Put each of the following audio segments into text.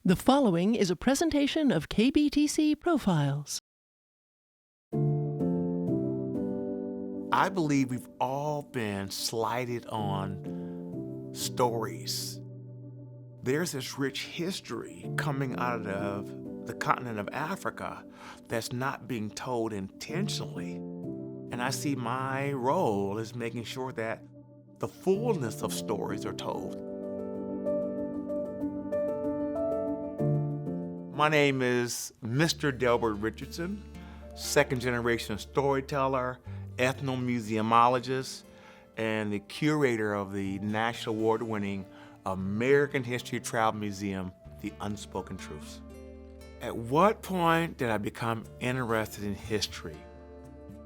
The following is a presentation of KBTC Profiles. I believe we've all been slighted on stories. There's this rich history coming out of the continent of Africa that's not being told intentionally. And I see my role as making sure that the fullness of stories are told. My name is Mr. Delbert Richardson, second generation storyteller, ethnomuseumologist, and the curator of the national award-winning American History Travel Museum, the Unspoken Truths. At what point did I become interested in history?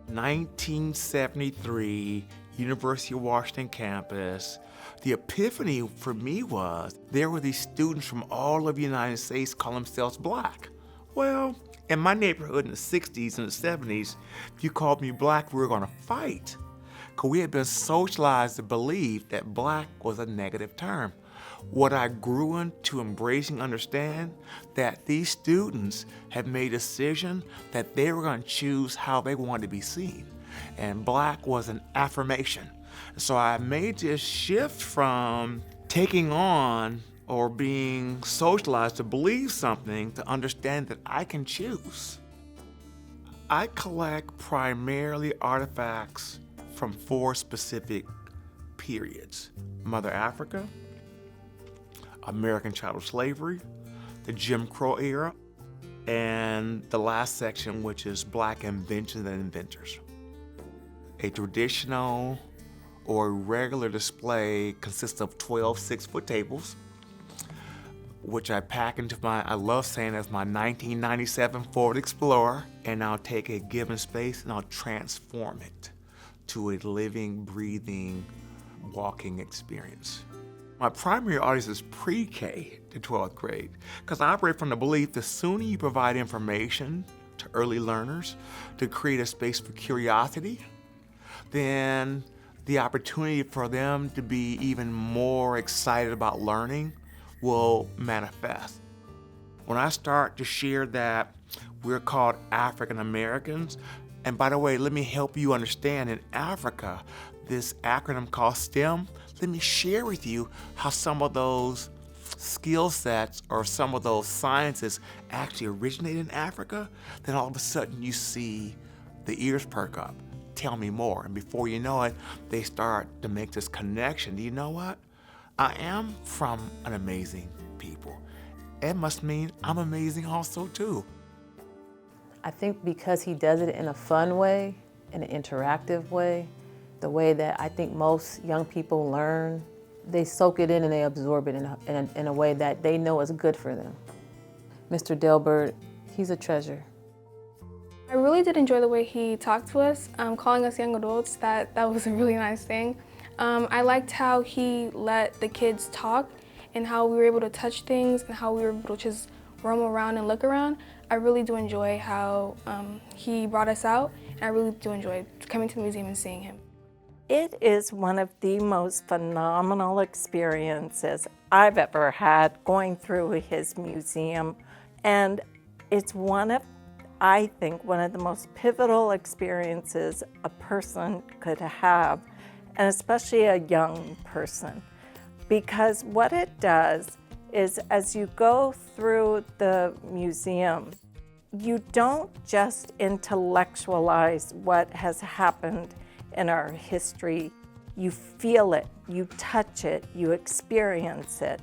1973, University of Washington campus. The epiphany for me was there were these students from all over the United States call themselves Black. Well, in my neighborhood in the 60s and the 70s, if you called me Black, we were gonna fight. Because we had been socialized to believe that Black was a negative term. What I grew into embracing and understand that these students had made a decision that they were gonna choose how they wanted to be seen. And Black was an affirmation. So I made this shift from taking on or being socialized to believe something to understand that I can choose. I collect primarily artifacts from 4 specific periods: Mother Africa, American chattel slavery, the Jim Crow era, and the last section, which is Black inventions and inventors. A traditional or regular display consists of 12 6-foot tables, which I pack into I love saying that's my 1997 Ford Explorer, and I'll take a given space and I'll transform it to a living, breathing, walking experience. My primary audience is pre-K to 12th grade, because I operate from the belief the sooner you provide information to early learners to create a space for curiosity, then the opportunity for them to be even more excited about learning will manifest. When I start to share that we're called African Americans, and by the way, let me help you understand, in Africa, this acronym called STEM, let me share with you how some of those skill sets or some of those sciences actually originate in Africa. Then all of a sudden you see the ears perk up. Tell me more. And before you know it, they start to make this connection. Do you know what? I am from an amazing people. It must mean I'm amazing also too. I think because he does it in a fun way, in an interactive way, the way that I think most young people learn, they soak it in and they absorb it in a way that they know is good for them. Mr. Delbert, he's a treasure. I really did enjoy the way he talked to us, calling us young adults. That was a really nice thing. I liked how he let the kids talk and how we were able to touch things and how we were able to just roam around and look around. I really do enjoy how he brought us out, and I really do enjoy coming to the museum and seeing him. It is one of the most phenomenal experiences I've ever had going through his museum, and it's I think one of the most pivotal experiences a person could have, and especially a young person, because what it does is as you go through the museum, you don't just intellectualize what has happened in our history. You feel it, you touch it, you experience it.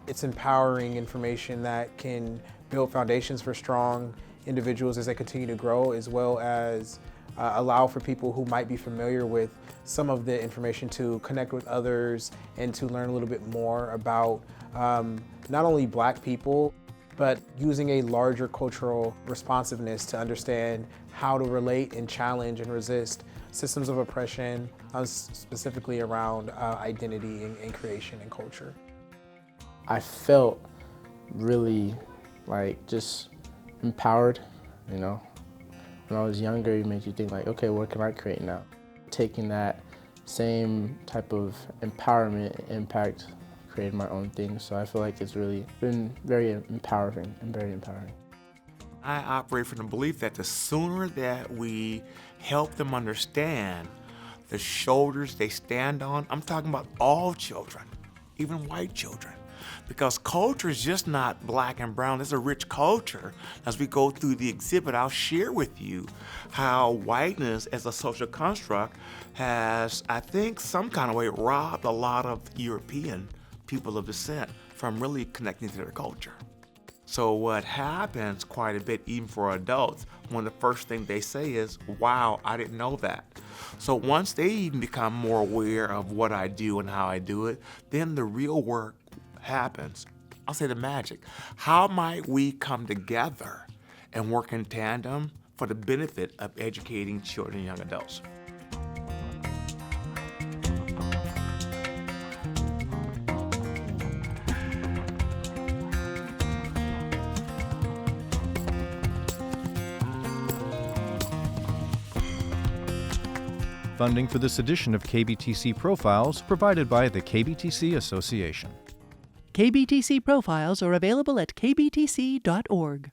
It's empowering information that can build foundations for strong individuals as they continue to grow, as well as allow for people who might be familiar with some of the information to connect with others and to learn a little bit more about not only Black people, but using a larger cultural responsiveness to understand how to relate and challenge and resist systems of oppression, specifically around identity and creation and culture. I felt really just empowered, you know. When I was younger, it made you think okay, what can I create now? Taking that same type of empowerment, impact, created my own thing. So I feel like it's really been very empowering and very empowering. I operate from the belief that the sooner that we help them understand the shoulders they stand on, I'm talking about all children, even white children, because culture is just not black and brown, it's a rich culture. As we go through the exhibit, I'll share with you how whiteness as a social construct has, I think, some kind of way robbed a lot of European people of descent from really connecting to their culture. So what happens quite a bit, even for adults, one of the first things they say is, wow, I didn't know that. So once they even become more aware of what I do and how I do it, then the real work happens. I'll say the magic. How might we come together and work in tandem for the benefit of educating children and young adults? Funding for this edition of KBTC Profiles provided by the KBTC Association. KBTC Profiles are available at kbtc.org.